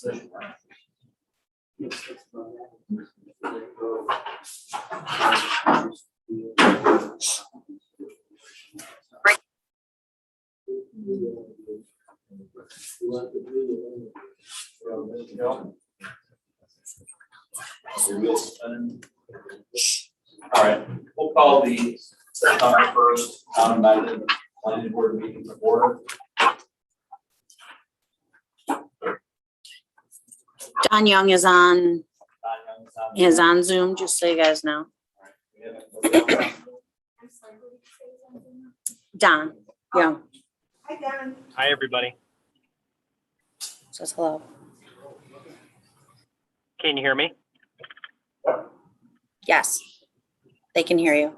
All right, we'll call the September 1st unamended planning board meeting to order. Don Young is on Zoom, just so you guys know. Don Young Hi, Don. Hi, everybody. says hello. Can you hear me? Yes, they can hear you.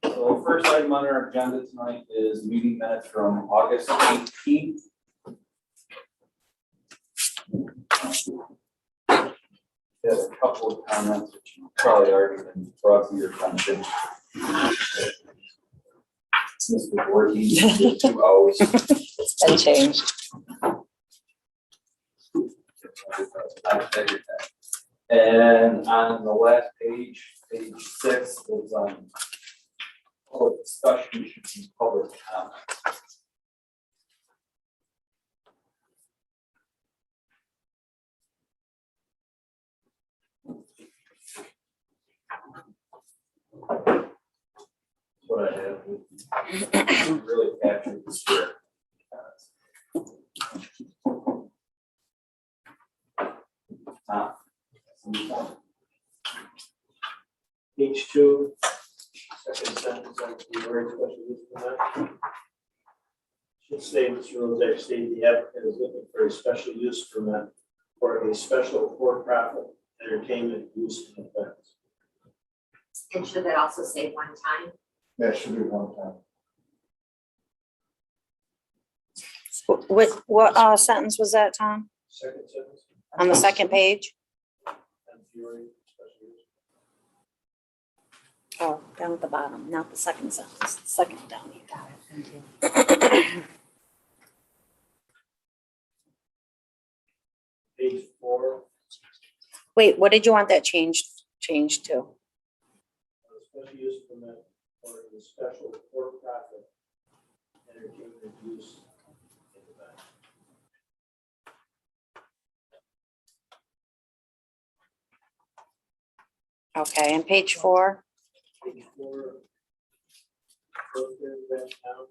So first item on our agenda tonight is meeting minutes from August 18th. There's a couple of comments which you probably already been brought to your attention. Mr. Voorhees, 2 hours. It's been changed. I figured that. And on the last page, page 6, is public discussion should be public comment. What I have really captured the spirit. Page 2, second sentence on the word special use permit. Should say, Mr. Rozak stated the applicant is looking for a special use permit for a special for-profit entertainment use in effect. And should that also say one time? That should be one time. What sentence was that, Tom? Second sentence. On the second page? And Fury, special use. Oh, down at the bottom, not the second sentence, the second down. You got it. Thank you. Page 4, Wait, what did you want that changed to? special use permit for a special for-profit entertainment use in effect. Okay, and page 4? Page 4, first paragraph down.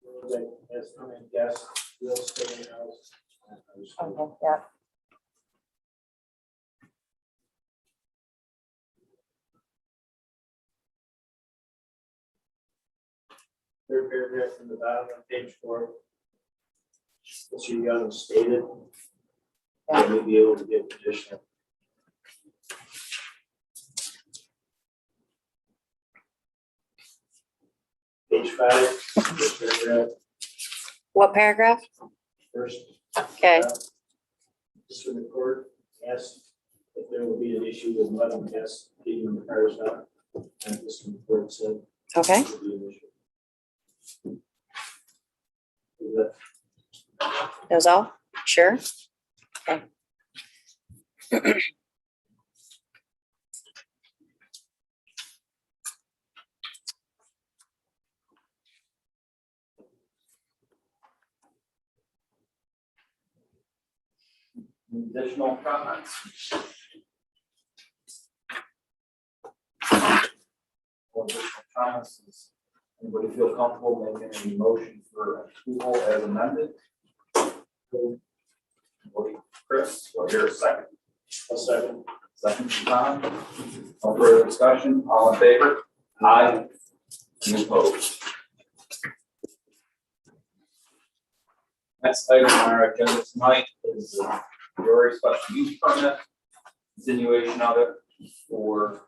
Rozak has come and guest will stay in house. Okay, yeah. Third paragraph from the bottom of page 4. Mr. Young stated that we'll be able to get additional. Page 5, first paragraph, What paragraph? first. Okay, Mr. McCord asked if there will be an issue with letting guests leaving the cars out. And Mr. McCord said. okay. there will be an issue. Is that That was all? Sure? Okay. Additional comments? Or additional comments? Does anybody feel comfortable making a motion for approval as amended? Chris, will hear a second. a second? Second from Tom. No further discussion, all in favor? Aye. Any opposed? Next item on our agenda tonight is your special use permit, continuation of it for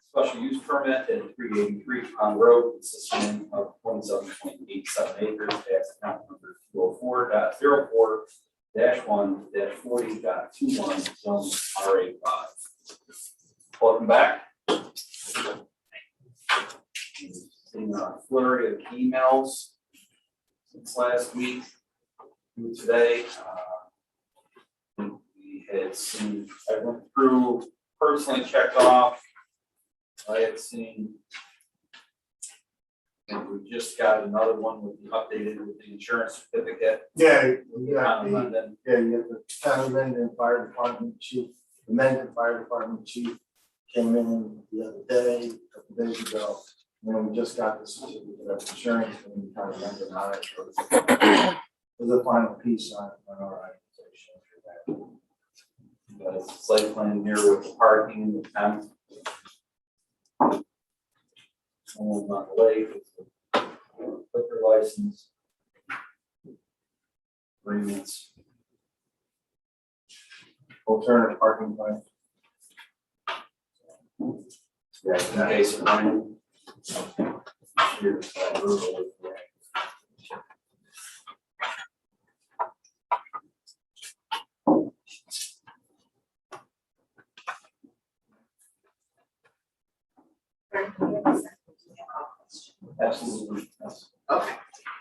special use permit at 383 Pond Road, consisting of 27.87 acres, tax account number 204.04-1-40.21, zone RA5. Welcome back. Seeing a flurry of emails since last week through today. We had seen, I went through, personally checked off. I had seen, and we just got another one with the updated with the insurance certificate. Yeah, you got Town of the, London. yeah, you got the town of Mendon Fire Department chief, the Mendon Fire Department chief came in the other day, a couple days ago. And then we just got the certificate of insurance from the town of Mendon on it. So it's the final piece on our organization for that. Site plan here with the parking, the temp. Someone on the lake, with the liquor license. Agreements. Alternative parking plan. Yeah, in case of rain. Here's that rural. Absolutely. Yes. Okay,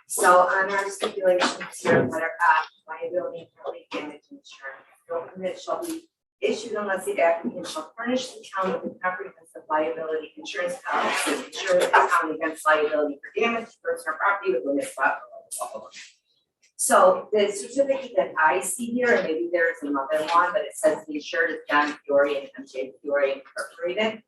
so on our stipulations here, letter F, liability and property damage insurance, no permit shall be issued unless the applicant shall furnish the town with a comprehensive liability insurance policy to insure the town against liability for damage to personal property with limits blah, blah, blah, blah. So the certificate that I see here, and maybe there's another one, but it says the insured is John Fiore and MJ Fiore Incorporated.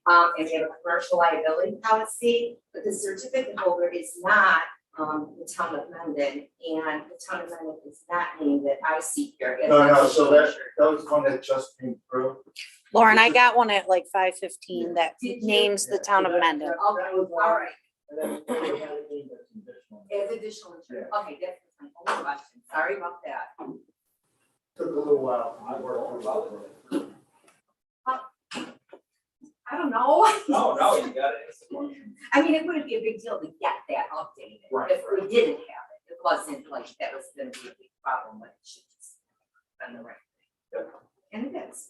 And they have a commercial liability policy, but the certificate holder is not the town of Mendon, and the town of Mendon is not named that I see here. as No, so the that insured. was one that just came through. Lauren, I got one at like 5:15 that Did you? names the town of Mendon. Okay, all right, And then we had a name that's additional. it's additional insurance, okay, that's my only question, sorry about that. Took a little while. I worked through it. I don't know. No, you got it. It's a question. I mean, it wouldn't be a big deal to get that updated, Right, if we didn't have it, it wasn't like that was gonna be a big problem, but it should just been the right thing. Yep. And it is.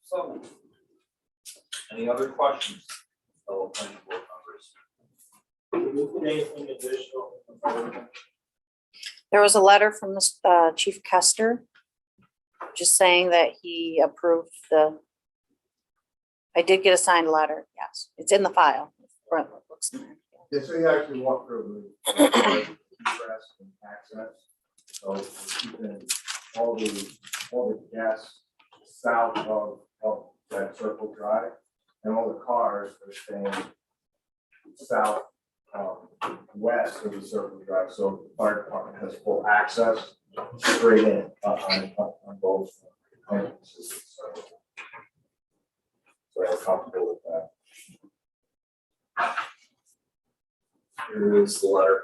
So, any other questions? Fellow planning board members? Did we put anything additional? There was a letter from the Chief Kester, just saying that he approved I did get a signed letter, yes, it's in the file. Brentwood looks in there. Yeah, so you actually walk through the egress and access. So we're keeping all the gas south of that circle drive, and all the cars are staying south, west of the circle drive. So the fire department has full access straight in on both entrances. So I'm comfortable with that. Here is the letter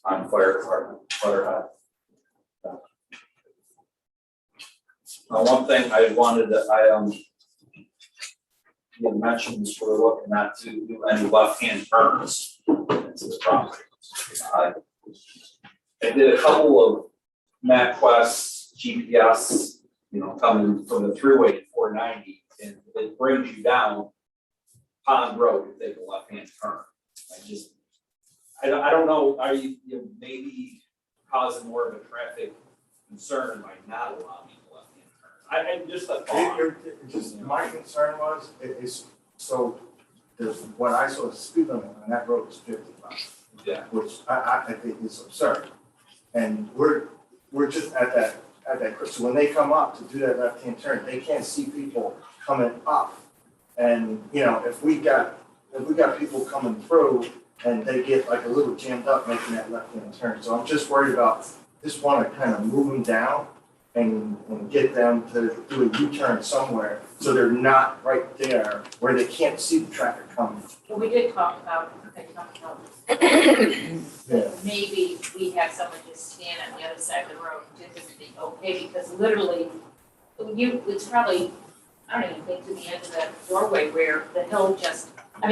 on fire department, letterhead. One thing I wanted to, you mentioned we're looking not to do any left-hand turns into the property. I did a couple of MapQuest GPS, coming from the thruway at 490, and it brings you down Pond Road to take a left-hand turn. I don't know, are you maybe causing more of a traffic concern by not allowing the left-hand turn? I'm just a thought. My concern was, so there's, what I saw, the speed limit on that road is 55. Yeah. Which I think is absurd. And we're just at that, so when they come up to do that left-hand turn, they can't see people coming up. And, if we got people coming through and they get like a little jammed up making that left-hand turn. So I'm just worried about, just want to kind of move them down and get them to do a U-turn somewhere so they're not right there where they can't see the traffic coming. Well, we did talk about, Yeah. maybe we have someone just stand on the other side of the road, just be okay, because literally, it's probably, I don't even think to the end of that doorway where the hill just, I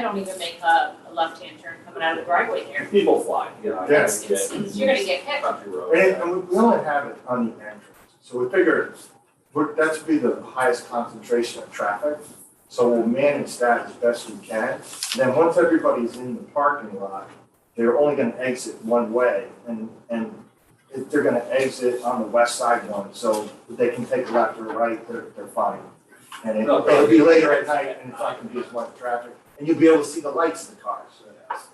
don't even make a left-hand turn coming out of the driveway there. People fly, Yeah. You're gonna get hit. Country road. And we only have it on the entrance, so we figured that's be the highest concentration of traffic. So we'll manage that as best we can. And then once everybody's in the parking lot, they're only gonna exit one way, and if they're gonna exit on the west side one, so they can take a left or right, they're fine. And it'll be later at night, and it's not gonna be as much traffic, and you'll be able to see the lights of the cars.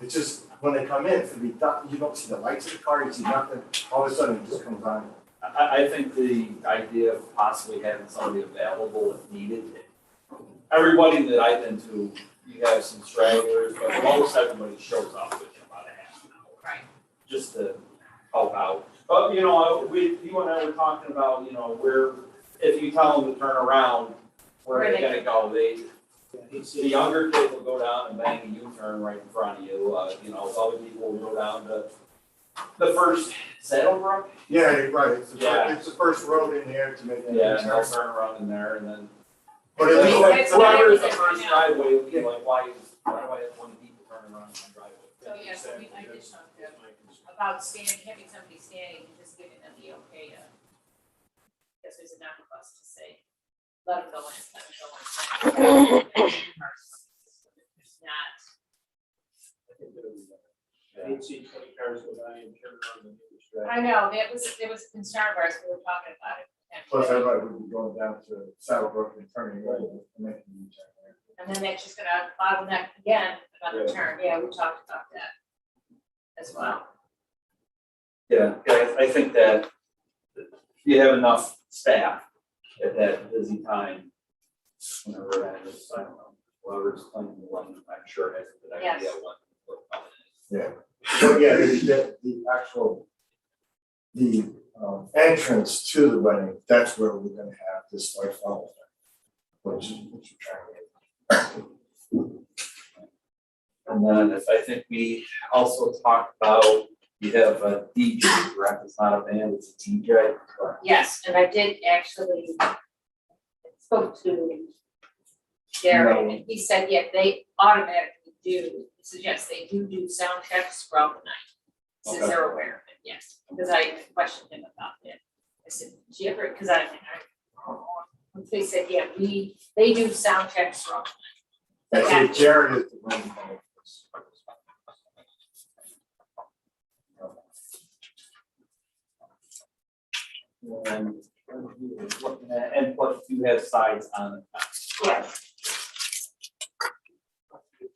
It's just, when they come in, it's gonna be dark, you don't see the lights of the car, you see nothing, all of a sudden it just comes on. I think the idea of possibly having somebody available if needed. Everybody that I've been to, you have some stragglers, but most everybody shows up within about a half an hour. Right. Just to help out. But, you know, you and I were talking about, you know, where, if you tell them to turn around, where are they gonna go? The younger kids will go down and bang a U-turn right in front of you. You know, other people will go down to the first Schallenberger. Yeah, right, Yeah. it's the first road in there to make that. Yeah, and they'll turn around in there and then. But it was like, Whoever is the first driveway will be like, why do I have 20 people turning around in my driveway? So, yes, I did talk to about having somebody standing and just giving them the okay to. Because there's enough of us to say, let them go in, let them go in. It's not. I didn't see 20 cars go by and turn around and do the I know, there was a concern of ours, we were talking about it. plus everybody would be going down to Saddlebrook and turning right and making a U-turn there. And then that's just gonna bottleneck again, another turn, yeah, we talked about that as well. Yeah, I think that you have enough staff at that busy time. Whenever that is, I don't know, whoever's playing the one, I'm sure has a good idea Yes. what. So yeah, the actual, entrance to the wedding, that's where we're gonna have this like funnel thing, which we're trying to. And then I think we also talked about, you have a DJ, correct? It's not a band, it's a DJ. Yes, and I did actually spoke to Jerry, and he said, yeah, they automatically do, suggest they do sound checks throughout the night. Since they're aware of it, yes, because I questioned him about it. I said, did you ever, because they said, yeah, they do sound checks throughout the night. Actually, Jared is the one who made this. And plus you have sides on it. Yeah.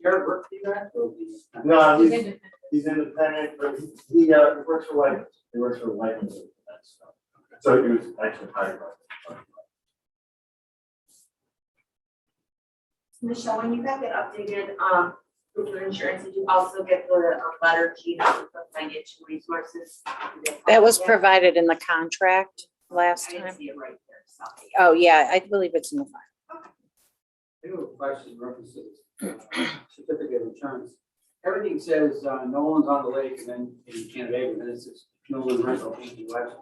Jared work for you guys or No, He's independent. he's independent, but he works for Lightning, he works for Lightning. So he was actually hired by. Michelle, when you got the updated, proof of insurance, did you also get the letter to the financial resources? That was provided in the contract last I didn't time. see it right there, so. Oh, yeah, I believe it's in the file. I do have a question in reference to this certificate of insurance. Everything says Nolan's on the lake and then in Canada, and then it says Nolan rental Inc. Webster.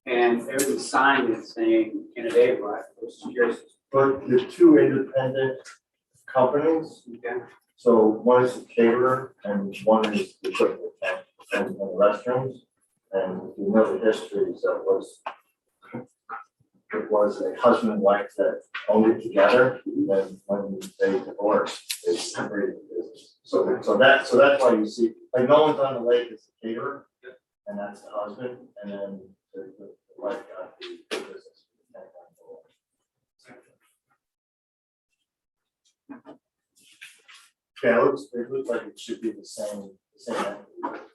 And everything's signed and saying Canada, right? I was curious. But the two independent companies, Okay. so one is the caterer and one is the equipment and the restrooms. And if you know the history, so it was a husband and wife that owned it together. And then when they divorced, they separated the business. So that's why you see, like no one's on the lake is the caterer, and that's the husband, and then the wife got the business. Yeah, it looks like it should be the same entity, but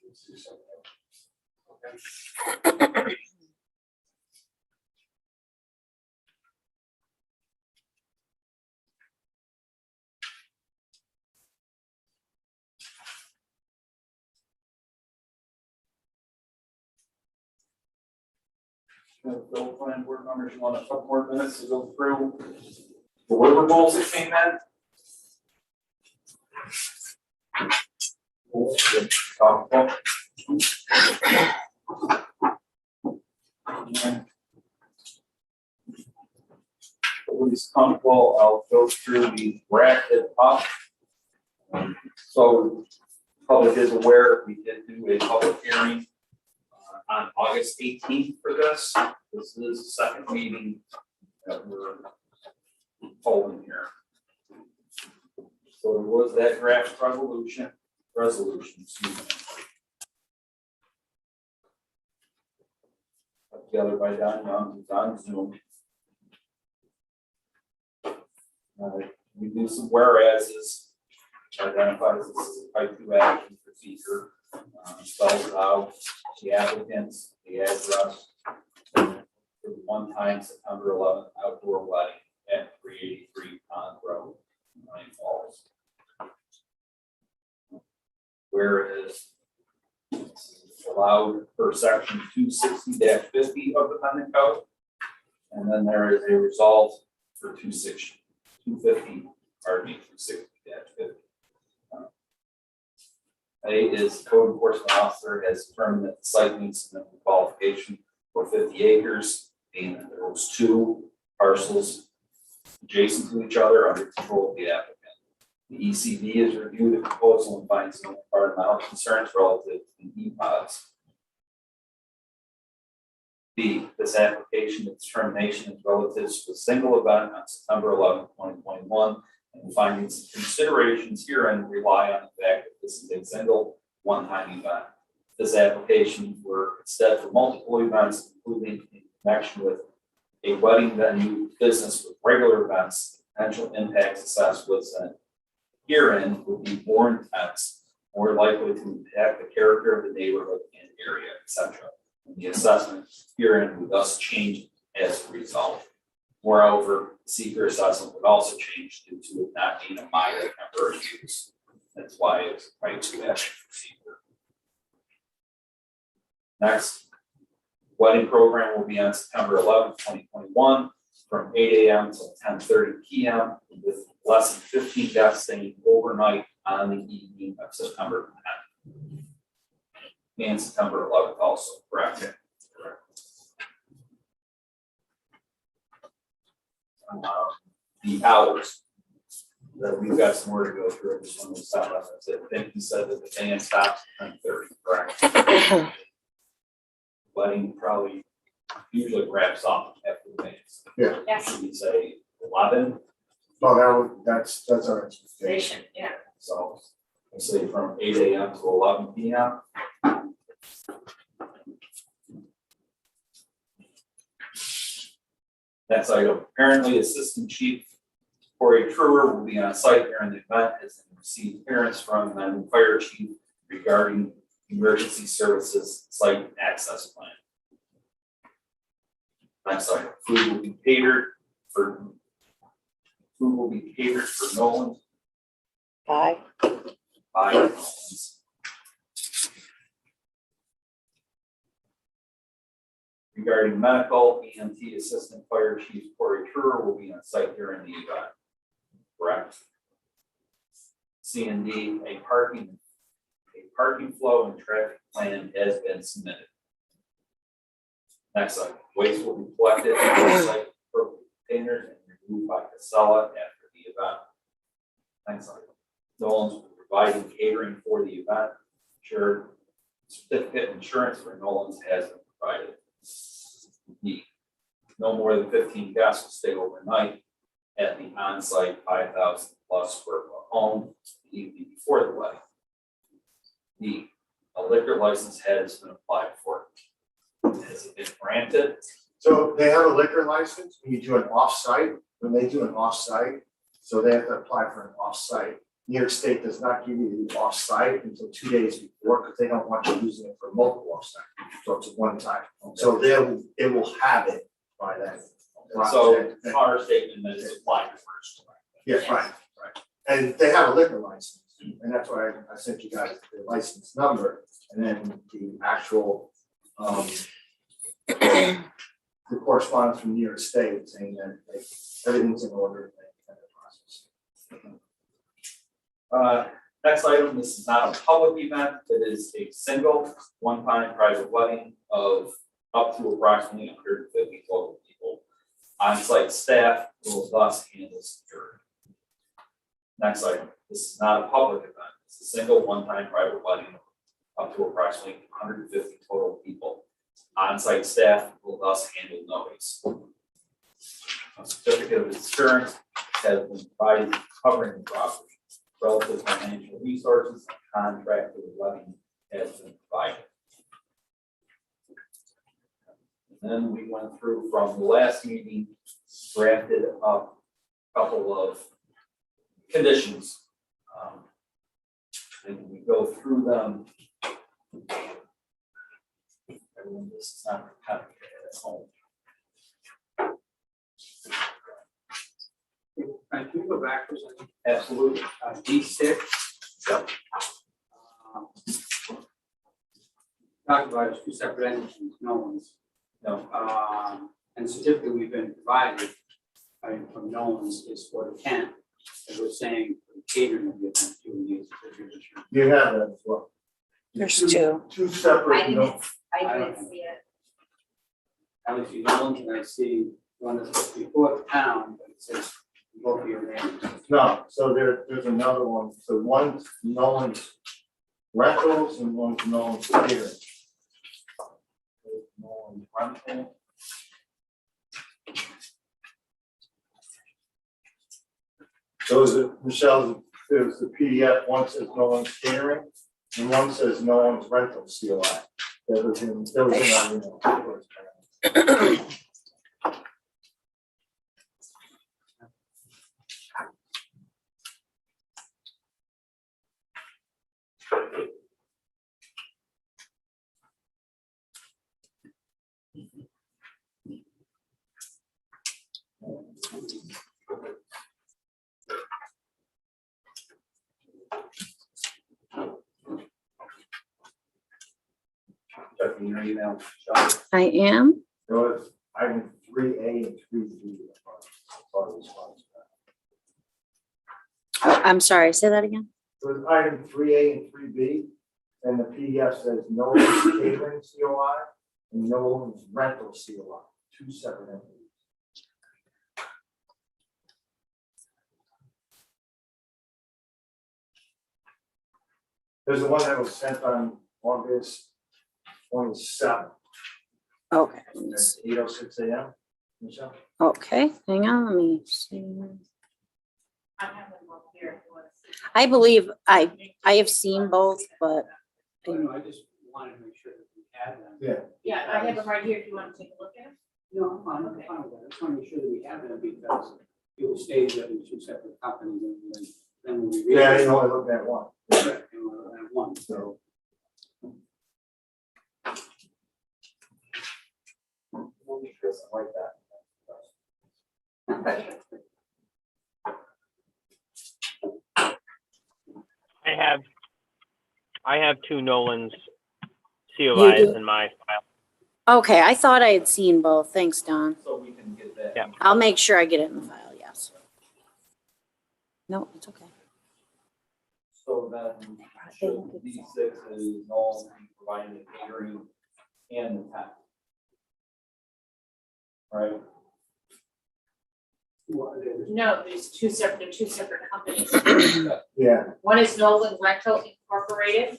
it's two separate entities. Bill plan board members, you want a couple more minutes to go through the deliverables that came in? Talk about. Everybody's comfortable, I'll go through the bracket up. So public is aware, we did do a public hearing on August 18th for this. This is the second meeting that we're holding here. So there was that draft resolution, excuse me. Put together by Don Young, who's on Zoom. We do some whereases, identifies this as a type 2 action procedure, spells it out, the applicants, the address, for the one-time September 11th outdoor wedding at 383 Pond Road, Pine Falls. Whereas it's allowed per section 260-50 of the pending code, and then there is a resolve for 250, 260-50. A is the code enforcement officer has determined that the site meets the minimum qualification for 50 acres, being that there was 2 parcels adjacent to each other under control of the applicant. The ECB has reviewed the proposal and finds no environmental concerns relative to the EPODs. B, this application of determination is relative to a single event on September 11, 2021, and the findings and considerations herein rely on the fact that this is a single one-time event. This application were instead for multiple events, including in connection with a wedding venue business with regular events, potential impacts assessed with herein would be more intense, more likely to impact the character of the neighborhood and area, etc. And the assessment herein would thus change as a result. Moreover, the seeker assessment would also change due to it not being a minor temporary use. That's why it's right to action procedure. Next, wedding program will be on September 11th, 2021, from 8 a.m. till 10:30 p.m. with less than 15 guests staying overnight on the evening of September 10th. And September 11th also, correct? Correct. The hours that we've got some more to go through. I just want to stop on that. I think you said that the band stops at 10:30, correct? Wedding probably usually wraps up after the band. Yes. Should we say 11? Well, that's our expectation. Yeah. So let's say from 8 a.m. to 11 p.m. Next item, apparently Assistant Chief Corey Truer will be on site during the event as they receive clearance from the Fire Chief regarding emergency services site access plan. Next item, food will be catered for Nolan Bye. by Nolan's. Regarding medical, EMT Assistant Fire Chief Corey Truer will be on site during the event. Correct. C&D, a parking flow and traffic plan has been submitted. Next item, waste will be collected in site appropriate containers and removed by Casella after the event. Next item, Nolan's will be providing catering for the event. Sure, certificate insurance for Nolan's has been provided. No more than 15 guests will stay overnight at the on-site 5,000+ square foot home the evening before the wedding. A liquor license has been applied for. Has it been granted? So they have a liquor license when you do an off-site, when they do an off-site, so they have to apply for an off-site. New York State does not give you the off-site until 2 days before because they don't want you using it for multiple off-site. So it's a one time. So it will have it by then. So our statement that is applied first. Yeah, right. And they have a liquor license, and that's why I sent you guys the license number, and then the actual, the correspondence from New York State saying that everything's in order in the process. Next item, this is not a public event, it is a single, one-time private wedding of up to approximately 150 total people. On-site staff will thus handle security. Next item, this is not a public event, it's a single, one-time private wedding of up to approximately 150 total people. On-site staff will thus handle noise. A certificate of insurance has been provided covering the property. Relative financial resources, contract with the levy has been provided. And then we went through from the last meeting, drafted up a couple of conditions. And we go through them. Everyone, this is not complicated at home. Can we go back for a second? Absolutely. D6. Yep. Talked about as two separate entities, no one's. No. And certificate we've been provided, from no one's is for the tent, as we're saying, for the catering of the event, too, we need certificate of insurance. You have that as well. There's two. Two separate, I didn't see it. I only see Nolan's and I see one that's before the town, but it says both of your names. no, so there's another one, so one's Nolan's rentals and one's Nolan's catering. There's Nolan's rental. So Michelle, there's the PDF, one says Nolan's catering, and one says Nolan's rental COI. That was in our email. Checking your email, Sean. I am. There was item 3A and 3B. Oh, I'm sorry, say that again. There was item 3A and 3B, and the PDF says Nolan's catering COI and Nolan's rental COI, two separate entities. There's the one that was sent on August 27th Okay. at 8:06 a.m. Michelle? Okay, hang on, let me see. I have one here if you want to see. I believe I have seen both, but I just wanted to make sure that we had them. Yeah. Yeah, I have it right here if you want to take a look at it. No, I'm fine with that. I just want to make sure that we have them because it was stated that it was two separate companies and then when we. Yeah, I didn't only look at one. Correct, and we'll have one, so. We'll make this like that. I have two Nolan's You COIs do? in my file. okay, I thought I had seen both. Thanks, Don. So we can get that. Yeah. I'll make sure I get it in the file, yes. No, it's okay. So then, should D6 is Nolan providing the catering and the tent. Right? No, there's they're two separate companies. Yeah, One is Nolan Rental Incorporated.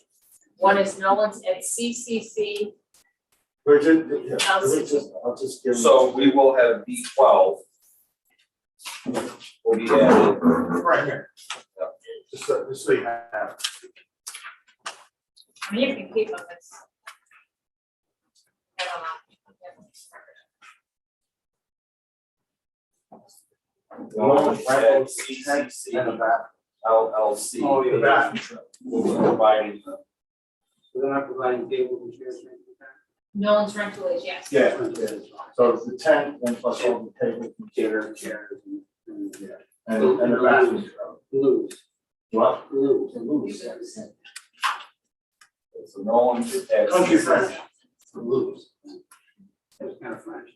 One is Nolan's at CCC. we're just, yeah, I'll just give. So we will have D12. Will be added. Right here. Just so you have. I mean, you can keep them, it's. I don't know. Nolan Rentals, at and the CCC back. LLC. Oh, the bathroom. Will be providing the. So they're not providing tables and chairs or anything like that? Nolan's Rental is, yes. Yeah, so it's the tent and plus all the tables and chairs, Chairs and. yeah, and the bathroom. Blues. What? Blues. So Nolan at. Country CCC. French. Lose. That's kind of French.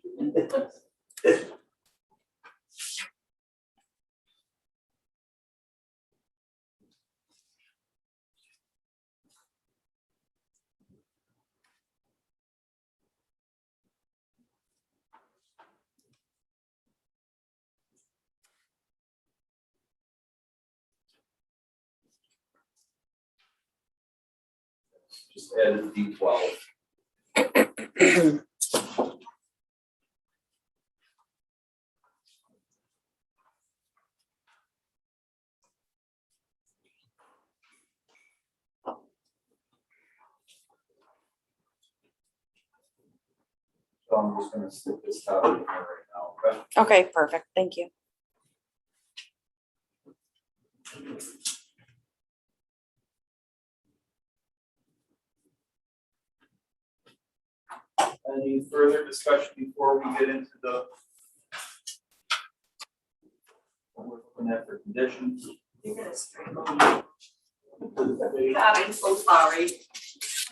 Just added D12. So I'm just gonna stick this out in here right now, okay? Okay, perfect, thank you. Any further discussion before we get into the what we're looking at for conditions? You're gonna strangle me. God, I'm so sorry.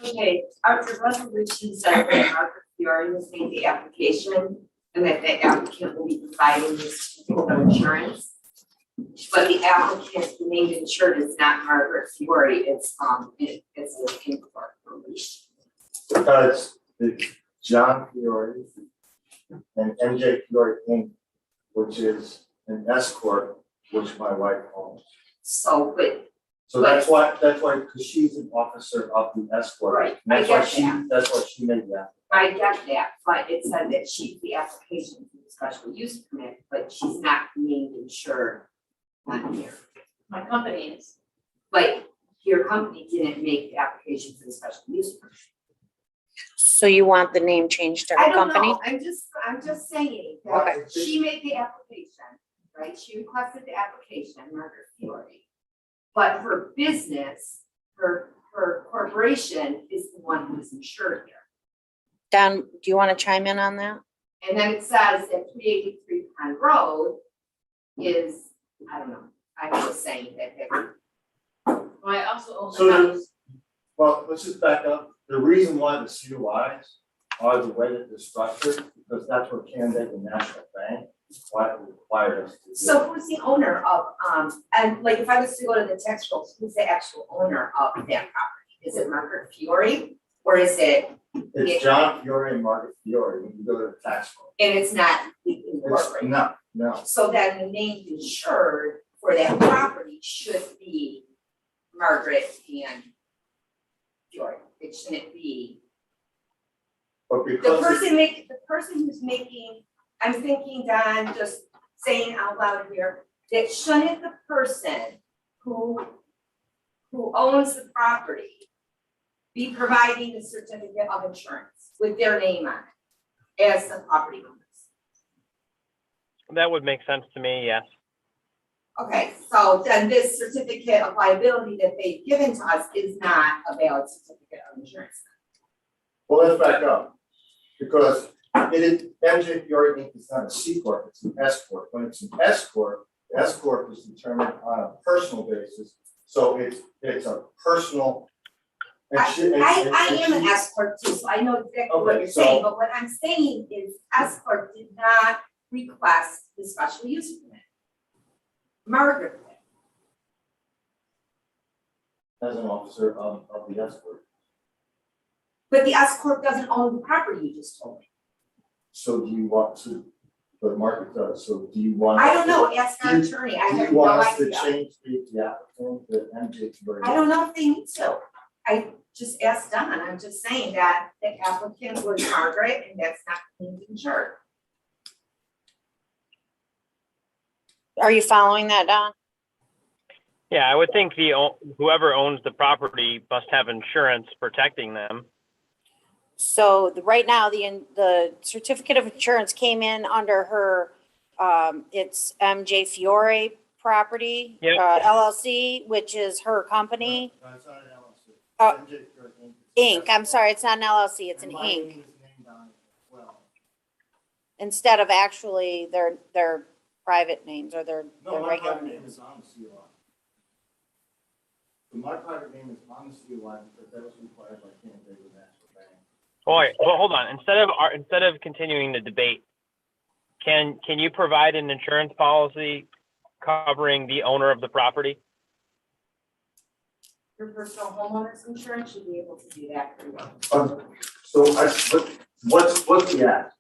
Okay, our resolution says that Margaret Fiore has made the application and that the applicant will be providing this certificate of insurance. But the applicant named insured is not Margaret Fiore, it's the King Corporation. It's John Fiore and MJ Fiore Inc., which is an S corp, which my wife owns. So, but So that's why, because she's an officer of the S corp. Right, And I get that. that's why she made that. I get that, but it said that she's the application for the special use permit, but she's not named insured on here. My company is. But your company didn't make the application for the special use permit. So you want the name changed to I her don't company? know, I'm just saying that Okay. she made the application, right? She requested the application, Margaret Fiore. But her business, her corporation is the one who's insured here. Don, do you want to chime in on that? And then it says that 383 Pond Road is, I don't know, I was saying that. Well, I also own So the then- house. Well, let's just back up. The reason why the COIs are the way that they're structured, because that's what Canada National Bank required us to do. So who's the owner of, and like if I was to go to the tax rolls, who's the actual owner of that property? Is it Margaret Fiore or is it, It's John Fiore and Margaret Fiore when you go to the tax roll. and it's not incorporated? No. So then the name insured for that property should be Margaret and Fiore. It shouldn't be. But The because person who's making, I'm thinking, Don, just saying out loud here, that shouldn't the person who owns the property be providing the certificate of insurance with their name on it as the property owners? That would make sense to me, yes. Okay, so then this certificate of liability that they've given to us is not a valid certificate of insurance. well, let's back up. Because it is, MJ Fiore Inc. is not a C corp, it's an S corp. When it's an S corp, the S corp is determined on a personal basis. So it's a personal. I am an S corp too, so I know exactly what Okay, you're saying, so- but what I'm saying is S corp did not request the special use permit. Margaret did. As an officer of the S corp. But the S corp doesn't own the property, you just told me. So do you want to, but Margaret does, so do you want? I don't know, ask our attorney, I Do have you no want us to idea. change the applicant, the MJ Fiore? I don't know if they need to. I just asked Don, I'm just saying that the applicant was Margaret and that's not named insured. Are you following that, Don? Yeah, I would think whoever owns the property must have insurance protecting them. So right now, the certificate of insurance came in under her, it's MJ Fiore Property, Yep. LLC, which is her company, No, it's not an LLC. Oh, MJ Fiore Inc. Inc. I'm sorry, it's not an LLC, it's an And my Inc. name is named on it as well. Instead of actually their private names or their No, my regular private name names. is on the COI. So my private name is on the COI because that was required by Canada National Bank. Boy, well, hold on. Instead of continuing the debate, can you provide an insurance policy covering the owner of the property? Your personal homeowner's insurance should be able to do that for you. What's the ask?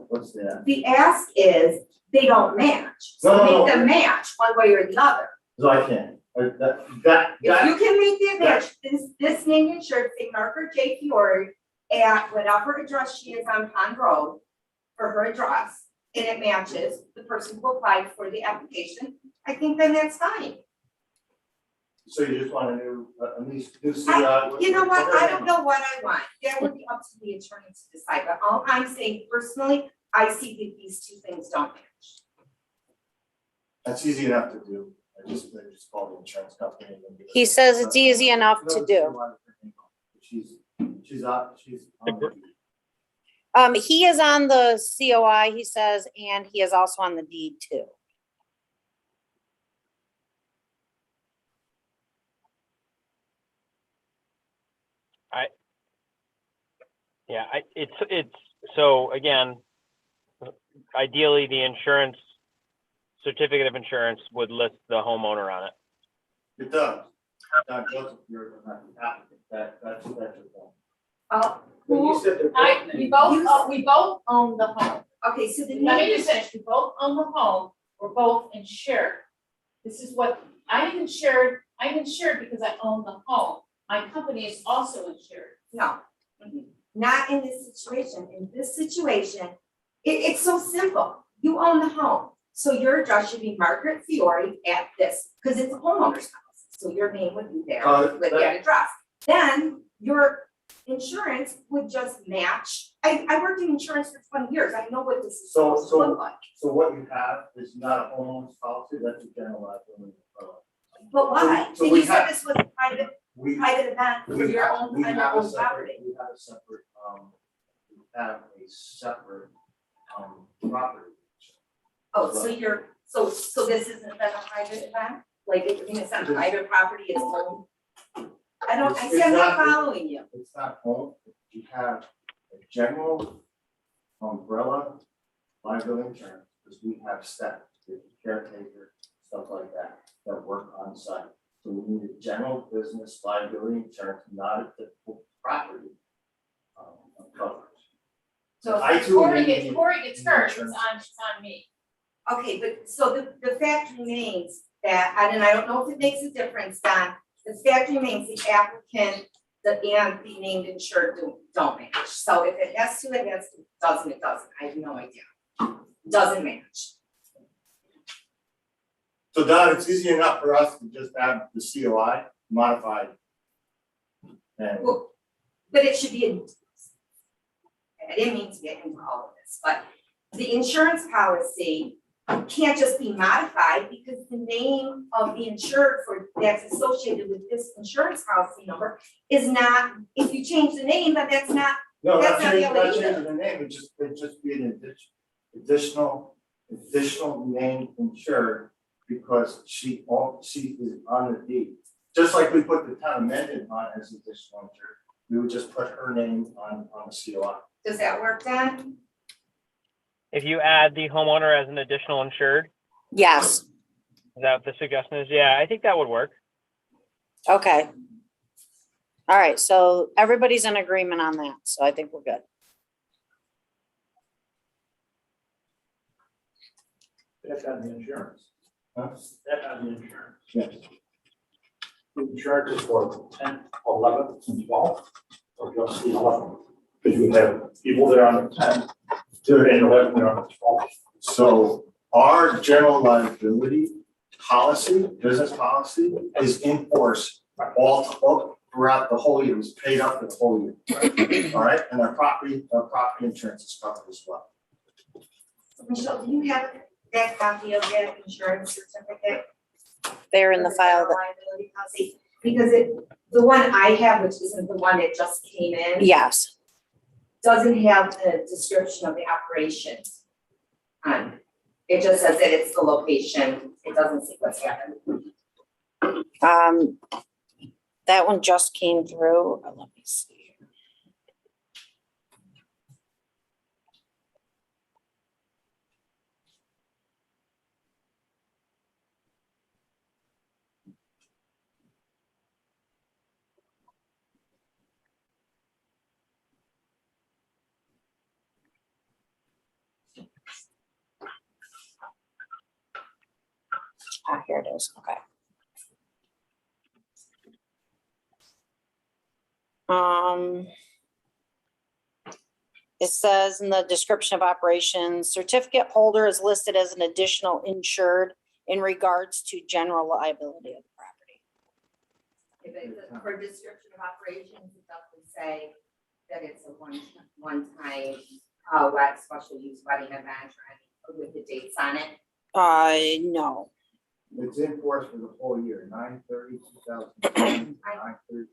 What's the ask? The ask is, they don't match, so No. make them match one way or the other. No, I can't. That, If you can make that match, this name insured, say Margaret J. Fiore, at whatever address she is on Pond Road for her address, and it matches the person who applied for the application, I think then that's fine. So you just want a new CI? You know what, I don't know what I want, that would be up to the attorney to decide, but all I'm saying personally, I see that these two things don't match. That's easy enough to do. I just call the insurance company. And then He says it's easy enough to do. She's on the- He is on the COI, he says, and he is also on the deed too. Yeah, it's, so again, ideally, the insurance, certificate of insurance would list the homeowner on it. It does. Not Joseph, you're not the applicant. That's your point. Oh, But you said they're both named. We both own the home. okay, so the Let me name, just finish, we both own the home, we're both insured. This is what, I'm insured because I own the home. My company is also insured. no, not in this situation. In this situation, it's so simple. You own the home, so your address should be Margaret Fiore at this, because it's a homeowner's house. So your name would be there with that address. Then your insurance would just match. I worked in insurance for 20 years. I know what this is supposed to look like. So what you have is not a homeowner's policy, that's a general liability. But why? So And we you said have- this was a private event for your own, on your own property. We have a separate property. Oh, so so this isn't been a private event? Like, I mean, it's not private property, it's home? I see, I'm not following you. It's not home, you have a general umbrella liability insurance, because we have staff, caretaker, stuff like that work on site. So we need a general business liability insurance, not a typical property coverage. So I if too Cory need gets hurt, it's insurance. on me. Okay, but so the fact remains that, and I don't know if it makes a difference, Don, the fact remains the applicant, and the named insured don't match. So if it has to, it has to, doesn't, it doesn't, I have no idea. Doesn't match. So Don, it's easy enough for us to just have the COI modified. And Well, but it should be in. I didn't mean to get into all of this, but the insurance policy can't just be modified because the name of the insured for that's associated with this insurance policy number is not, if you change the name, but that's not, no, that's not the not only changing the name, it'd just be an additional name insured because she is on the deed. Just like we put the town amended on as additional insured, we would just put her name on the COI. does that work, Don? If you add the homeowner as an additional insured, Yes, is that what the suggestion is? Yeah, I think that would work. okay. All right, so everybody's in agreement on that, so I think we're good. That's on the insurance. Huh? That's on the insurance. Yes. The insurance is for 10, 11, and 12, or just the 11? Because you have people there on the 10, they're in 11, they're on the 12. So our general liability policy, business policy, is in force all throughout the whole year. It was paid up for the whole year. All right, and our property insurance is covered as well. Michelle, do you have that copy of that insurance certificate? They're in the file. Liability policy, because the one I have, which isn't the one that just came in. Yes, Doesn't have the description of the operation on it. It just says that it's the location, it doesn't say what's happened. that one just came through. Let me see. Ah, here it is, okay. It says in the description of operations, certificate holder is listed as an additional insured in regards to general liability of the property. For description of operations, it doesn't say that it's a one-time, special use wedding event or with the dates on it. No. It's in force for the whole year, 9/30/2020, 9/30/2020.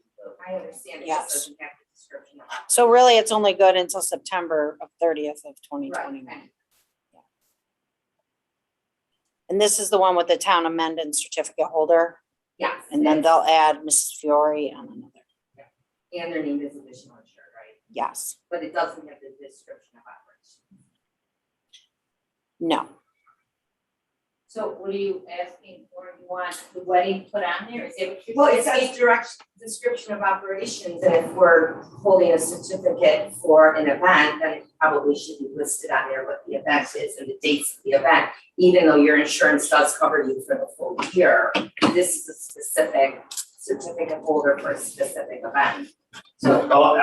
I understand it Yes. just doesn't have the description of. So really, it's only good until September 30th of 2021. Right. And this is the one with the town amended certificate holder, Yes. and then they'll add Mrs. Fiore on another. And their name is additional insured, right? Yes. But it doesn't have the description of operations. No. So what are you asking for? You want the wedding put on there? Is it what you're? Well, it says direct description of operations, and if we're holding a certificate for an event, then it probably should be listed on there what the event is and the dates of the event. Even though your insurance does cover you for the full year, this is a specific certificate holder for a specific event. So, Oh,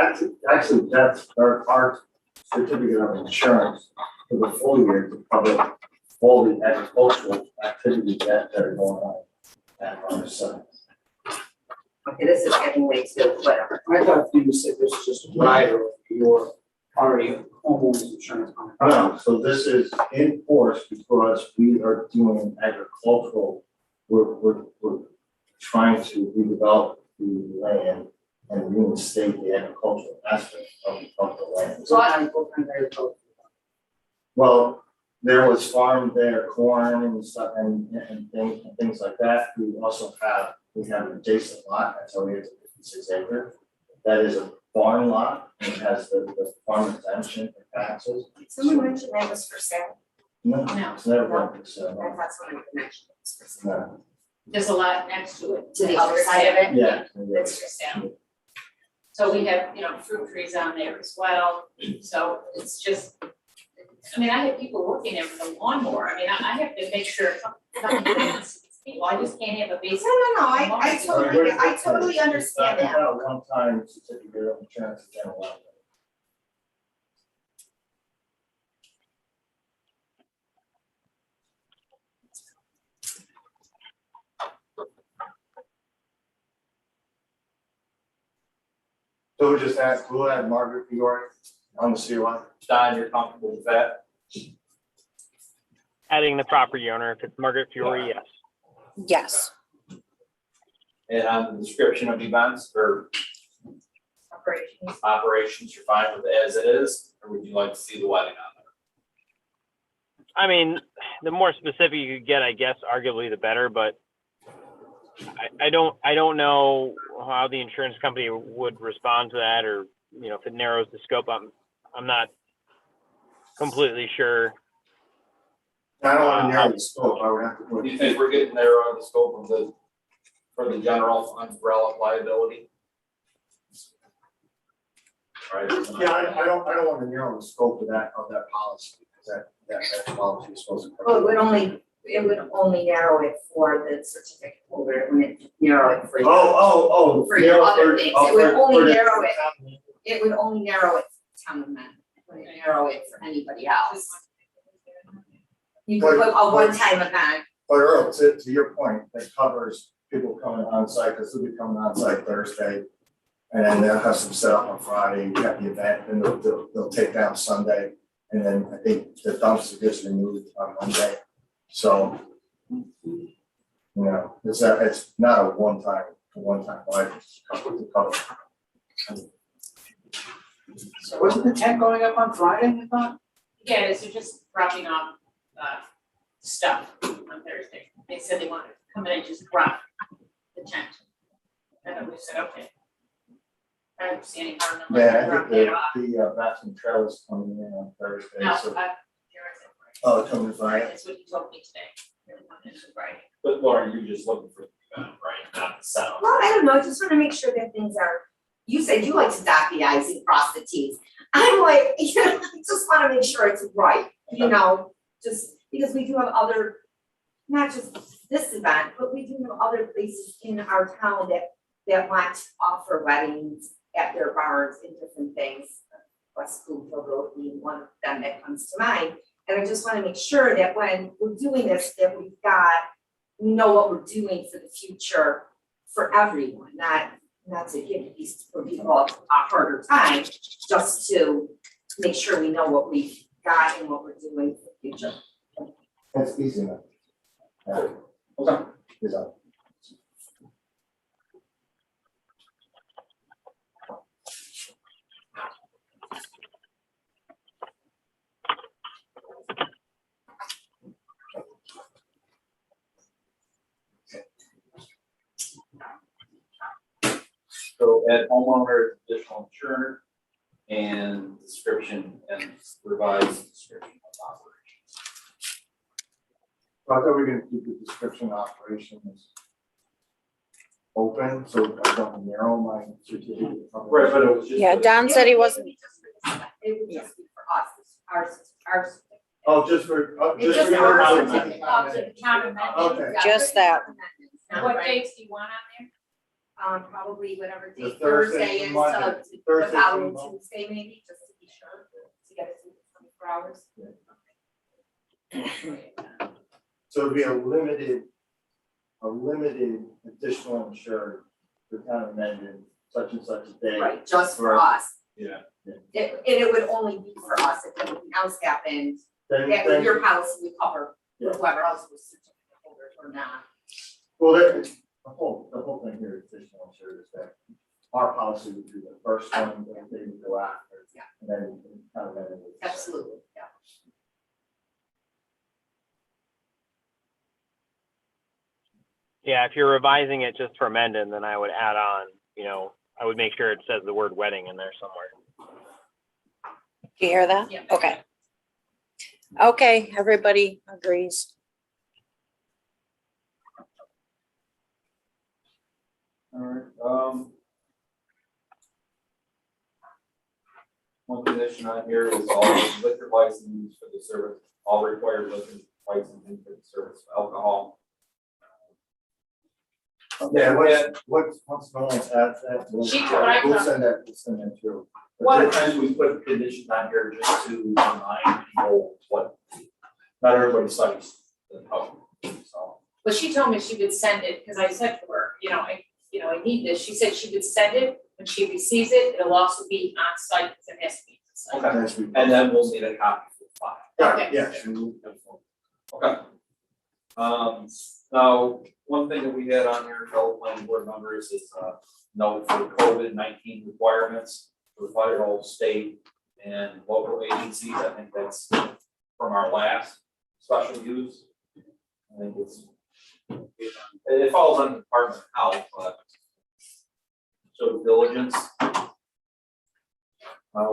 actually, that's our certificate of insurance for the full year to cover all the agricultural activities that are going on at our site. okay, this is getting way too, whatever. I thought you said this is just a rider of your already homeowner's insurance on it. No, so this is in force because we are doing agricultural, we're trying to redevelop the land and reinstate the agricultural aspect of the land. So I'm full-time agriculture. Well, there was farm there, corn and stuff and things like that. We also have, we have an adjacent lot, that's how we have 56 acres. That is a farm lot, and it has the farm exemption for taxes. Someone mentioned that was for sale. No, No. it's never been, so, I thought someone mentioned it was for sale. no, There's a lot next to it. To the other side of it? yeah. That's for sale. So we have, fruit trees on there as well, so it's just, I mean, I have people working there with a lawnmower, I mean, I have to make sure something fits. Well, I just can't have a basic. No, I totally understand It's that. not a one-time certificate of insurance, it's general liability. So we just asked, we'll add Margaret Fiore on the COI. Don, you're comfortable with that? Adding the property owner, if it's Margaret Fiore, yes. Yes. And on the description of events or Operations. operations, you're fine with it as it is, or would you like to see the wedding on there? I mean, the more specific you could get, I guess, arguably the better, but I don't know how the insurance company would respond to that, or, if it narrows the scope, I'm not completely sure. I don't want to narrow the scope, I would have to put. Do you think we're getting there on the scope of for the general umbrella liability? Right. Yeah, I don't want to narrow the scope of that policy, because that policy is supposed to. Well, it would only narrow it for the certificate holder, it wouldn't narrow it for. For your other things. It would only narrow it. It would only narrow it for town amendment, it wouldn't narrow it for anybody else. You could put a one-time event. But Earl, to your point, that covers people coming on site, because they'll be coming on site Thursday. And then they'll have some setup on Friday, you have the event, and they'll take down Sunday. And then I think the dumpster gets removed on Monday. So, it's not a one-time life, it's covered. So wasn't the tent going up on Friday, I thought? Yeah, so just dropping off, stuff on Thursday. They said they wanted to come in and just drop the tent. And we said, okay. I don't see any harm in Yeah, letting I them drop think it off. the bathroom trailers coming in on Thursday, No, so, Friday. coming Friday. That's what you told me today. They're coming in Friday. But Laura, you're just looking for the event, right, not the setup. Well, I don't know, I just wanna make sure that things are, you said you like to dot the i's and cross the t's. I'm like, I just wanna make sure it's right, just because we do have other, not just this event, but we do have other places in our town that want to offer weddings at their barns and different things. West Bloomfield Road being one of them that comes to mind. And I just wanna make sure that when we're doing this, that we know what we're doing for the future for everyone, not to give these people a harder time, just to make sure we know what we've got and what we're doing for the future. That's easy enough. Yeah. Okay. Is that? So add homeowner additional insurance and description and revised description of operations. I thought we were gonna keep the description of operations open, so I don't narrow my certificate. Right, but it was just. Yeah, Don said he wasn't. It would just be for us, ours. Oh, just for, It's just just for. our your- certificate of the town amendment. Okay. Yeah, Just that. amendments, not What right. dates do you want on Probably whatever The date Thursday Thursday through is, Monday. the Thursday through following Monday. Tuesday maybe, just to be sure, to get it to 24 hours. So it'd be a limited additional insured for town amended such and such a day. Right, just for Right. us. Yeah. It would only be for us, if anything else happened, Then, that then, your policy would cover Yeah. whoever else was certificate holder or not. well, there, the whole thing here is additional insured is that our policy would be the first one that they would go after. Yeah. And then town amended would. Absolutely, yeah. Yeah, if you're revising it just for amended, then I would add on, I would make sure it says the word wedding in there somewhere. Do you hear that? Yeah. Okay. Okay, everybody agrees. All right, one condition on here is all liquor licenses for the service, all required liquor licensing for the service of alcohol. Yeah, once no one adds that, we'll She told I we'll thought- send that through. A lot of times we put conditions on here just to remind people what, not everybody cites the public, so. But she told me she would send it, because I said to her, I need this. She said she would send it. When she receives it, it'll also be on site, because it has to be on site. Okay, Next week. and then we'll need a copy for the file. Yeah, Okay. yeah, sure. Okay. Now, one thing that we had on here, fellow planning board members, is note for COVID-19 requirements for federal, state, and local agencies. I think that's from our last special use. I think it falls under the Department of Health, but so diligence.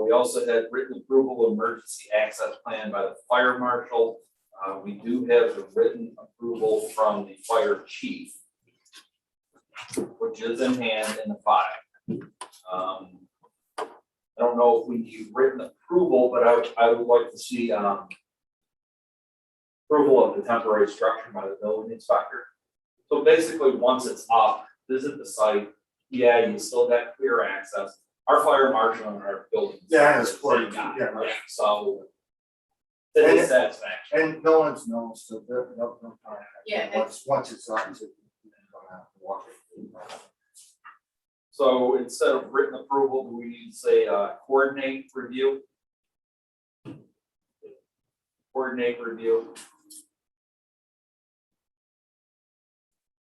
We also had written approval of emergency access plan by the fire marshal. We do have the written approval from the fire chief, which is in hand in the file. I don't know if we need written approval, but I would like to see approval of the temporary structure by the building inspector. So basically, once it's up, visit the site. Yeah, you still got clear access. Our fire marshal and our building. Yeah, inspector, it's clear, they got it, yeah, right. So it is satisfaction. And no one's known, so they'll contact. Yeah, Once it's on, it's gonna have to walk it. So instead of written approval, do we need to say coordinate review? Coordinate review.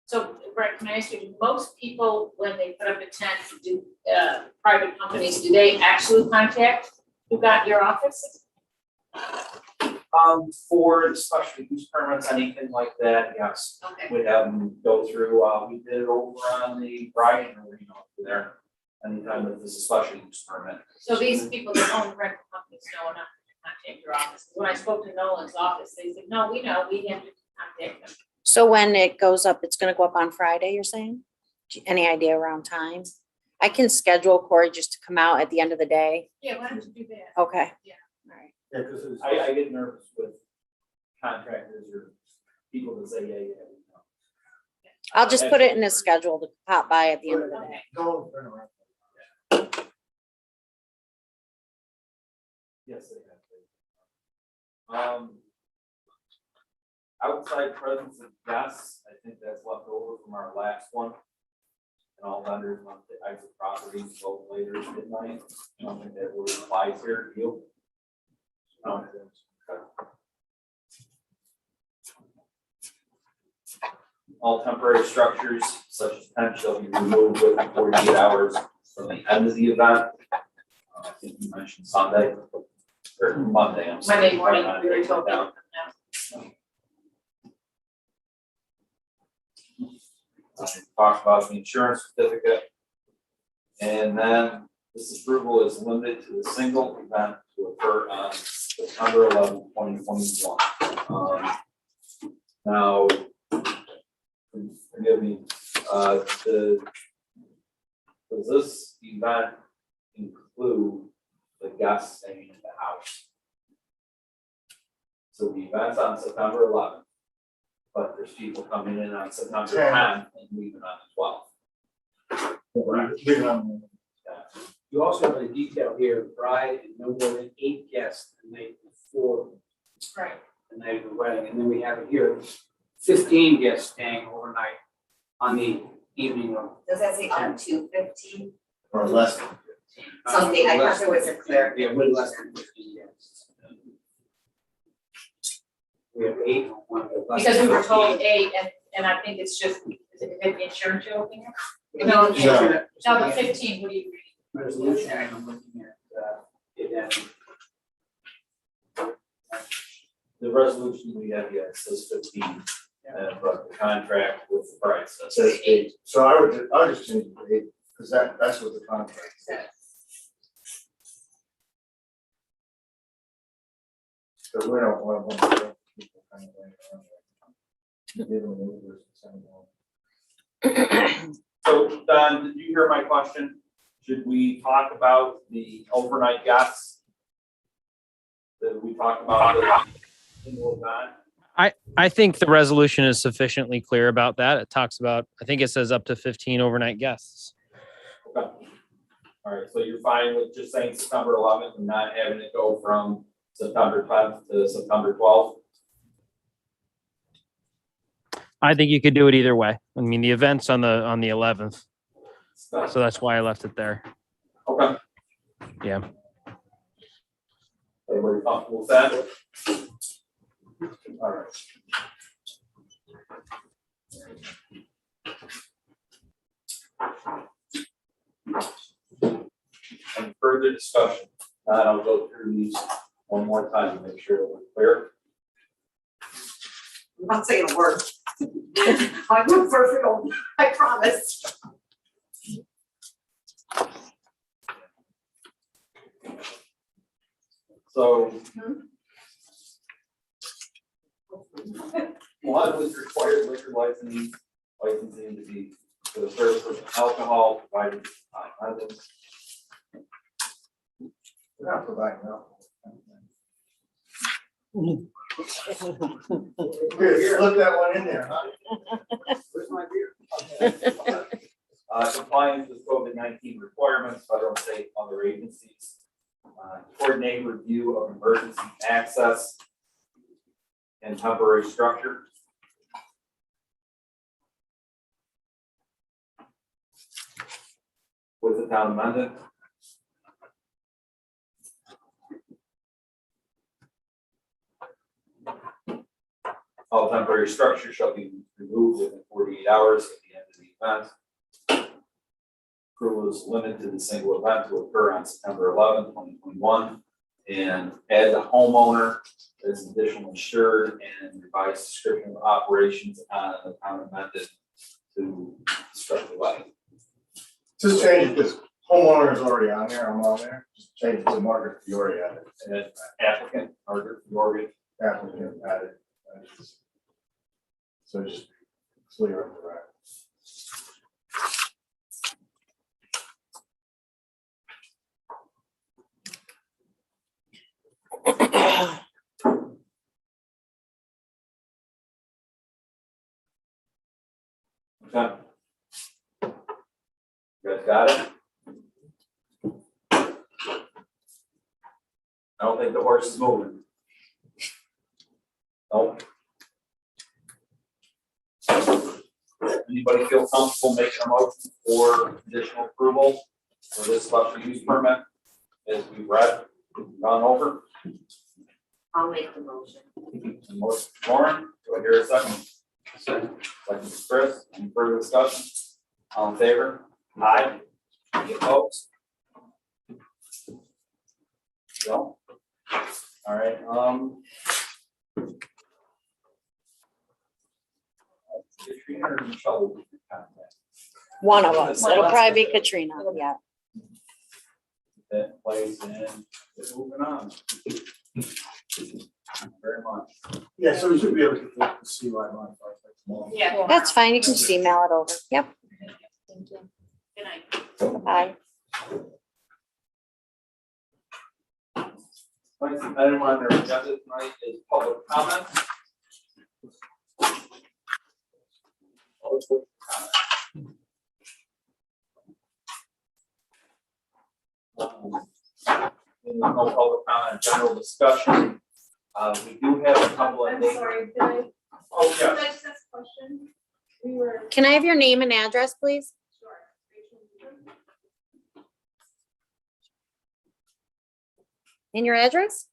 So, Brett, can I ask you, do most people, when they put up a tent, do, private companies, do they actually contact who got your office? For the special use permits, anything like that, yes, Okay. we'd have them go through, we did it over on the Brighton Arena over there. Anytime that there's a special use permit. So these people that own the rental companies know enough to contact your office. When I spoke to Nolan's office, they said, no, we know, we have to contact them. So when it goes up, it's gonna go up on Friday, you're saying? Any idea around time? I can schedule Corey just to come out at the end of the day. Yeah, why don't you do that? Okay. Yeah. All right. Yeah, because it's. I get nervous with contractors or people that say, yeah, we know. I'll just put it in his schedule to pop by at the end of the day. Okay. No, turn around. Yes, they have. Outside presence of guests, I think that's left over from our last one. and all vendors must exit property no later than midnight. I don't think that really applies here, do you? No. Okay. All temporary structures such as tents shall be removed within 48 hours from the end of the event. I think you mentioned Sunday or Monday, I'm sorry. Monday morning, we were told Down. Talk about the insurance certificate. And then this approval is limited to a single event to occur on September 11, 2021. Now, forgive me, does this event include the guests staying in the house? So the event's on September 11th, but there's people coming in on September 10th and leaving on the 12th. Leave it on. You also have a detail here, bride and no more than 8 guests the night before Right. the night of the wedding, and then we have it here, 15 guests staying overnight on the evening of. Does that say up to 15? Or less. Something, I less thought there was a clear. Yeah, way less than 15 guests. We have 8 on one, but less Because we than were told 15. 8, and I think it's just, is it the insurance you're looking at? No, No, the 15, what do you read? Resolution, I'm looking at, it then. The resolution we have yet says 15, but the contract with the price It says says 8. So I would just change it to 8, because that's what the contract says. Because we don't want to people kind of running around. Give them a little bit of something. So, Don, did you hear my question? Should we talk about the overnight guests? That we talked about the single event? I think the resolution is sufficiently clear about that. It talks about, I think it says up to 15 overnight guests. Okay. All right, so you're fine with just saying September 11th and not having it go from September 10th to September 12th? I think you could do it either way. I mean, the event's on the 11th, so that's why I left it there. Okay. Yeah. Everybody comfortable with that? All right. Any further discussion? I'll go through these one more time to make sure that we're clear. I'm not saying a word. I'm good for film, I promise. So. One was required liquor licensing to be for the service of alcohol provided by others. We're not providing alcohol. Here, slip that one in there, huh? Where's my beer? Compliance with COVID-19 requirements, federal, state, other agencies. Coordinate review of emergency access and temporary structure. With the town amendment. All temporary structures shall be removed within 48 hours at the end of the event. Approval is limited to the single event to occur on September 11, 2021. And add the homeowner as an additional insured and revise description of operations on the town amended to start the wedding. Just change it, because homeowner is already on there, I'm on there, just change it to Margaret Fiore added. And applicant, Margaret Fiore. Applicant added. So just clear up the right. Okay. You guys got it? I don't think the horse is moving. Nope. Anybody feel comfortable making a motion for additional approval for this special use permit as we read, gone over? I'll make the motion. Motion from Lauren, do I hear a second? Second from Chris, any further discussion? All in favor? Aye. Any opposed? No? All right, Katrina or Michelle will be in contact. One of us. It'll probably be Katrina, yeah. That plays in, we're moving on. Thank you very much. Yeah, so we should be able to get the CY modified by tomorrow. Yeah. That's fine. You can just email it over. Yep. Thank you. Good night. Bye. Next item on their agenda tonight is public comment. Public comment. No public comment, general discussion. We do have a couple of I'm things. sorry, did I, Oh, can yeah. I just ask a question? We were, Can I have your name and address, please? sure, Rachel Weaver, And your address?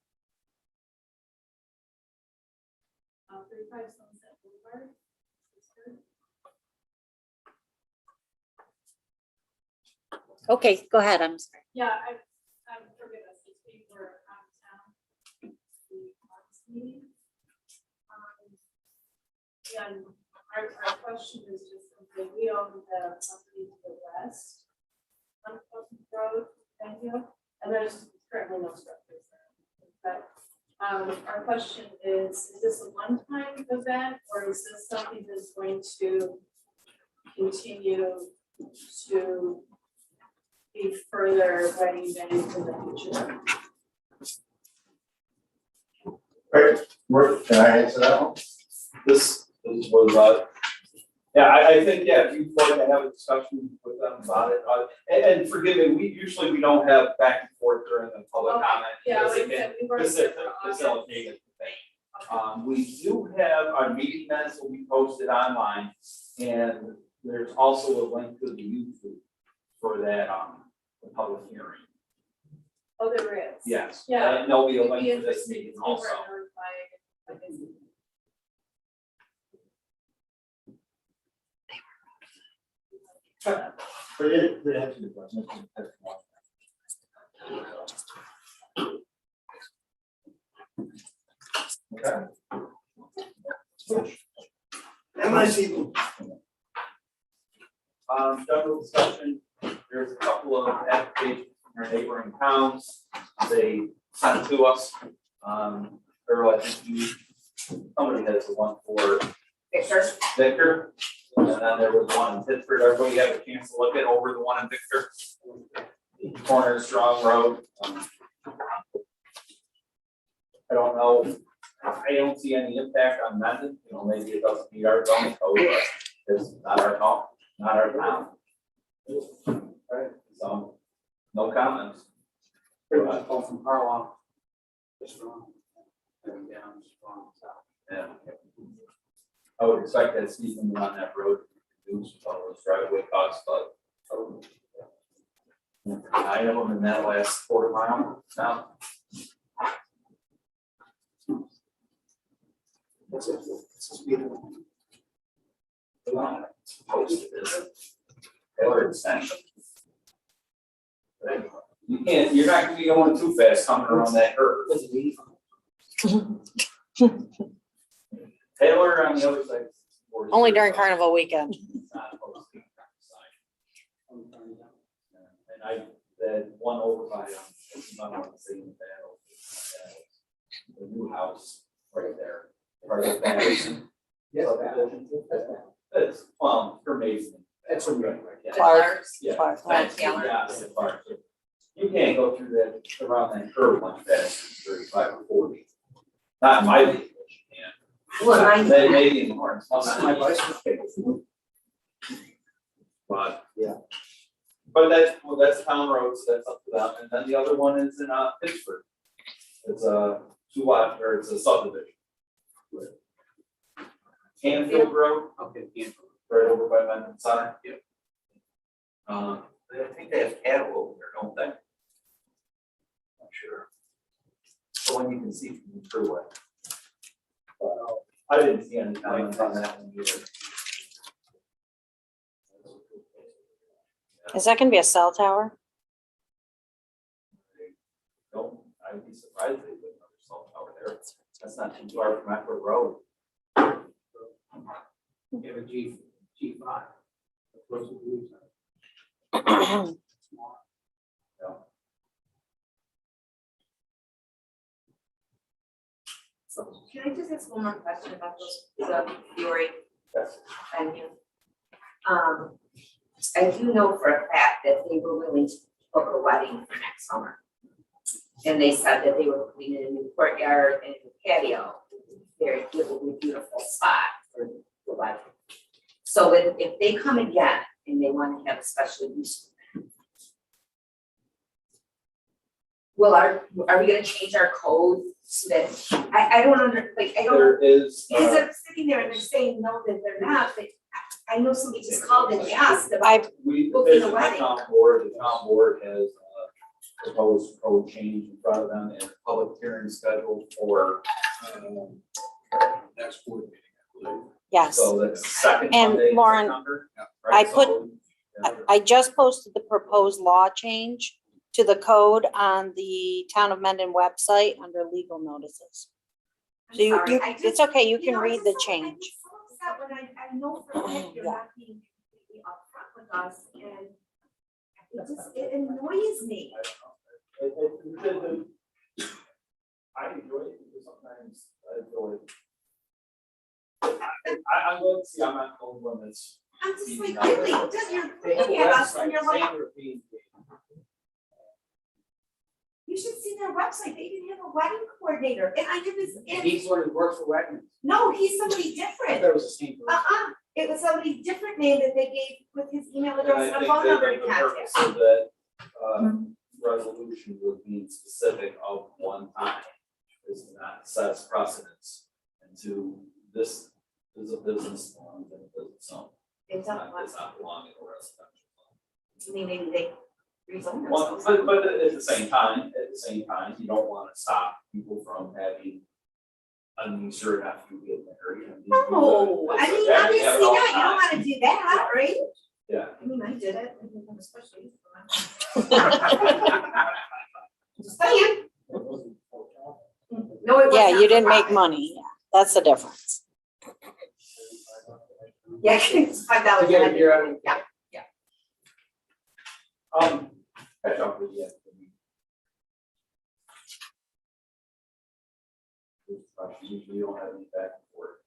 35 Sunset Boulevard. Okay, go ahead. I'm sorry. Yeah, forgive us, it's we were out of town. The August meeting. And our question is just simply, we own the property to the west on Pleasant Road, thank you, and there's currently no structures there. But our question is this a one-time event, or is this something that's going to continue to be further wedding venues in the future? Right, can I answer that one? This was, yeah, I think, yeah, if you'd like to have a discussion with them about it, and forgive me, we don't have back and forth during the public Okay, comment. Yeah, because like I it can said, we weren't there for August. facilitate the thing. We do have, our meeting minutes will be posted online, and there's also a link to the YouTube for that, the public hearing. Oh, there is. Yes. Yeah. And there'll be a We'd link be to this interested meeting if we also. were notified, I guess. But it has to be done. Okay. MIC. General discussion, there's a couple of applications from our neighboring towns, they sent to us. Earl, I think somebody has the one for Victor, and then there was one in Pittsburgh, everybody have a chance to look at over the one in Victor. Corner of Strong Road. I don't know, I don't see any impact on Mendon, maybe it doesn't meet our zoning code, but it's not our town, not our town. Right, so, no comments. Pretty much go from Harlem. Just wrong. And down, just wrong, south. Yeah. I would expect that speeding on that road, reduce those driveway costs, but. I have them in that last quarter mile now. That's it. It's a speed limit. Posted is Taylor extension. You can't, you're not gonna be going too fast coming around that curve. Taylor on the other side. Only during Carnival weekend. It's not posted on the side. And I, that one over by, it's not on the same battle. The new house right there. Part of that. Yes. It's, for Mason. That's a good. Yeah. Clark's. Yeah. Clark's. Thanks, yeah, it's Clark's. You can't go through that, around that curve much faster than 35 or 40. Not in my vehicle, you can. Well, mine- They may be in more. My bicycle. But. Yeah. But that's town roads, that's up to them, and then the other one is in Pittsburgh. It's a two-lot, or it's a subdivision. Canfield Road, Okay, yeah. right over by Mendon Center. Yep. I think they have cattle over there, don't they? Not sure. The one you can see from the freeway. I didn't see any comments on that one either. Is that gonna be a cell tower? Don't, I'd be surprised if they put another cell tower there. That's not too far from Eckler Road. You have a G5. Close to the So can I just ask one more question about the Fiore Yes. venue? I do know for a fact that they were willing to book a wedding for next summer. And they said that they were putting in a new courtyard and a new patio. Very, it will be a beautiful spot for the wedding. So if they come again and they want to have a special use, are we gonna change our code so that, I don't I don't. There is, Because they're sitting there and they're saying no, that they're not, but I know somebody just called and asked about, we, booking there's a the wedding. town board has proposed code change in front of them and a public hearing scheduled for, Next board meeting, I believe. Yes, so that's second And Monday in Lauren, September. I Right, put- so, yeah. I just posted the proposed law change to the code on the Town of Mendon website under legal notices. I'm So you, sorry, I just- it's okay, you can know, read I the just change. I'm so upset when I know for a fact you're Yeah. not being completely upfront with us and it annoys me. I enjoy it because sometimes I feel like. I'm going to see, I'm not the only one that's. I'm just like, really, does you're They have a looking at us website, and you're like, Sandra P. you should see their website, they didn't have a wedding coordinator, and I did this, And and, he's the one who works for Wegmans. no, he's somebody I different. thought it was the same person. It was somebody different name that they gave with his email And address I and a think phone that number to the contact. purpose of that, resolution would be specific of one time, is to not set precedents. And to, this is a business law, and it doesn't sound, It's not, it's not belonging in a residential law. I mean, maybe they rezone Well, themselves. but at the same time, you don't wanna stop people from having a niece or a nephew get married. I mean, No, I mean, that- obviously that not, all you don't time. wanna do that, right? Yeah. I mean, I did it, I didn't have a special use for that. Just saying. No, it was Yeah, not you didn't for make profit. money, yeah, that's the difference. Yeah, it's $5. To get a beer out of it. Yeah. Catch up with you. Usually you don't have any back and forth.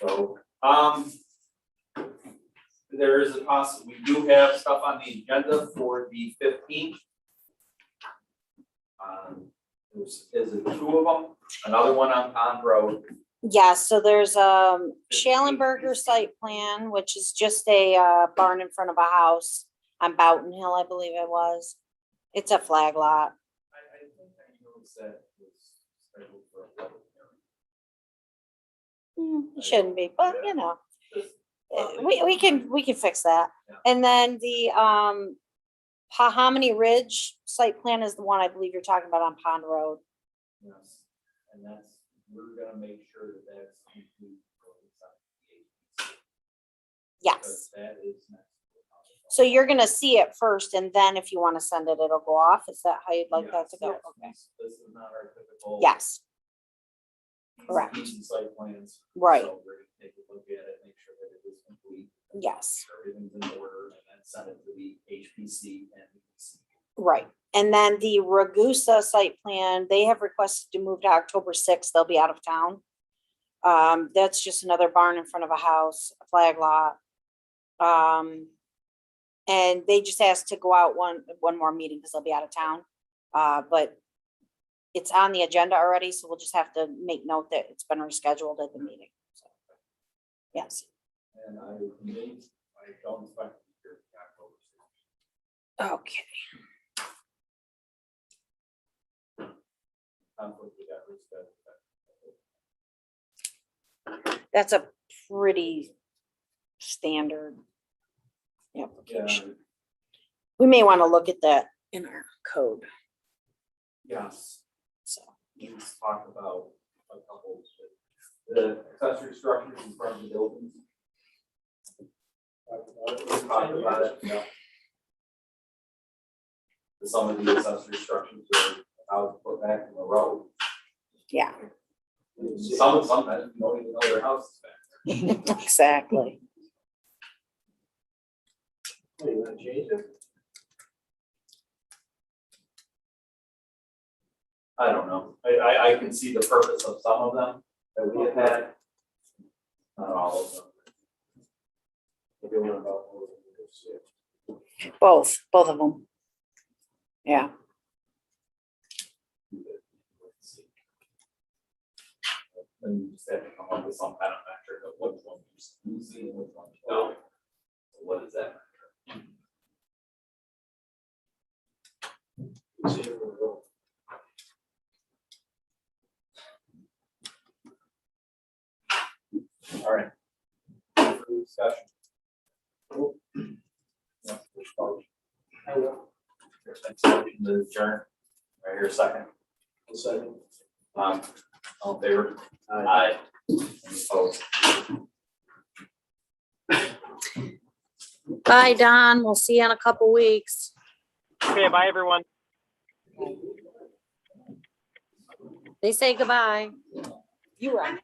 So, there is a we do have stuff on the agenda for the 15th. Is it two of them? Another one on Pond Road. Yes, so there's Schallenberger site plan, which is just a barn in front of a house on Boughton Hill, I believe it was. It's a flag lot. I think I noticed that it was scheduled for a public hearing. It shouldn't be, but you know, Just- we can fix that. Yeah. And then the Hominy Ridge site plan is the one I believe you're talking about on Pond Road. Yes, and that's, we're gonna make sure that that's complete. Yes. That is next. So you're gonna see it first, and then if you want to send it, it'll go off. Is that how you'd like that to go? Yes, Okay. This is not our typical. Yes, correct. Decent site plans. Right. So we're gonna take a look at it, make sure that it is complete. Yes. Everything's in order, and then send it to the HPC and EPC. Right. And then the Regusa site plan, they have requested to move to October 6th. They'll be out of town. That's just another barn in front of a house, a flag lot. And they just asked to go out one more meeting because they'll be out of town. But it's on the agenda already, so we'll just have to make note that it's been rescheduled at the meeting. So, yes. And I don't expect to be here in October. Okay. Conflict with that reschedule. That's a pretty standard Yeah, application. We may want to look at that in our code, yes, so. let's talk about a couple, the accessory structures in front of the buildings. Let's talk about it, yeah. Some of the accessory structures are out put back in the road. Yeah, Sometimes you don't even know their house is back there. exactly. What, you wanna change it? I don't know. I can see the purpose of some of them that we have had. Not all of them. Maybe one about all of them, yeah. Both of them. Yeah, And you just have to come up with some kind of metric of which one you're using and which one you don't. So what is that metric? See it on the road. All right. Further discussion. Yeah, which part? I will. There's been motion to adjourn. Right here, second. I'll second. All in favor? Aye. Any opposed? bye, Don, we'll see you in a couple weeks. Okay, bye, everyone. They say goodbye. You are.